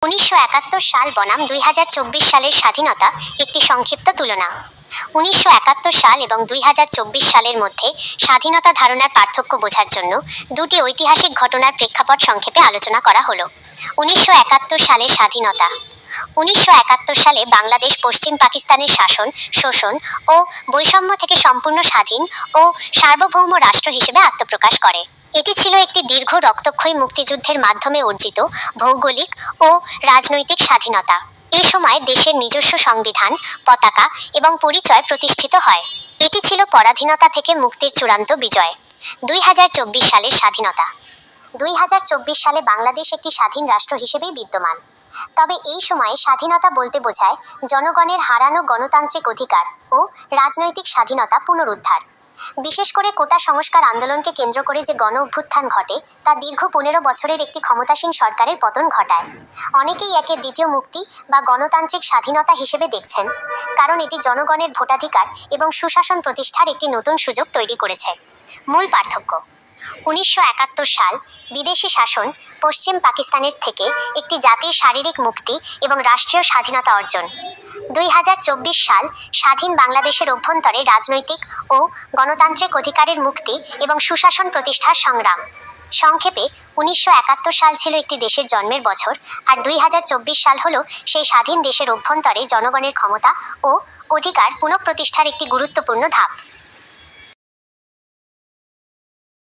1971 সাল বনাম 2024 সালের স্বাধীনতা একটি সংক্ষিপ্ত তুলনা। 1971 সাল এবং 2024 সালের মধ্যে স্বাধীনতা ধারণার পার্থক্য বোঝার জন্য দুটি ঐতিহাসিক ঘটনার প্রেক্ষাপট সংক্ষেপে আলোচনা করা হলো। 1971 সালের স্বাধীনতা। 1971 সালে বাংলাদেশ পশ্চিম পাকিস্তানের শাসন, শোষণ ও বৈষম্য থেকে সম্পূর্ণ স্বাধীন ও সার্বভৌম রাষ্ট্র হিসেবে আত্মপ্রকাশ করে। এটি ছিল একটি দীর্ঘ রক্তক্ষয়ী মুক্তিযুদ্ধের মাধ্যমে অর্জিত ভৌগোলিক ও রাজনৈতিক স্বাধীনতা। এই সময় দেশের নিজস্ব সংবিধান, পতাকা এবং পরিচয় প্রতিষ্ঠিত হয়। এটি ছিল পরাধীনতা থেকে মুক্তির চূড়ান্ত বিজয়। 2024 সালের স্বাধীনতা। 2024 সালে বাংলাদেশ একটি স্বাধীন রাষ্ট্র হিসেবেই বিদ্যমান। তবে এই সময়ে স্বাধীনতা বলতে বোঝায় জনগণের হারানো গণতান্ত্রিক অধিকার ও রাজনৈতিক স্বাধীনতা পুনরুদ্ধার। বিশেষ করে কোটা সংস্কার আন্দোলনকে কেন্দ্র করে যে গণ অভ্যুত্থান ঘটে তা দীর্ঘ 15 বছরের একটি ক্ষমতাসীন সরকারের পতন ঘটায়। অনেকেই একে দ্বিতীয় মুক্তি বা গণতান্ত্রিক স্বাধীনতা হিসেবে দেখছেন, কারণ এটি জনগণের ভোটাধিকার এবং সুশাসন প্রতিষ্ঠার একটি নতুন সুযোগ তৈরি করেছে। মূল পার্থক্য: 1971 সাল বিদেশি শাসন, পশ্চিম পাকিস্তানের থেকে একটি জাতির শারীরিক মুক্তি এবং রাষ্ট্রীয় স্বাধীনতা অর্জন। 2024 সাল স্বাধীন বাংলাদেশের অভ্যন্তরে রাজনৈতিক ও গণতান্ত্রিক অধিকারের মুক্তি এবং সুশাসন প্রতিষ্ঠার সংগ্রাম। সংক্ষেপে, 1971 সাল ছিল একটি দেশের জন্মের বছর, আর 2024 সাল হলো সেই স্বাধীন দেশের অভ্যন্তরে জনগণের ক্ষমতা ও অধিকার পুনঃপ্রতিষ্ঠার একটি গুরুত্বপূর্ণ ধাপ।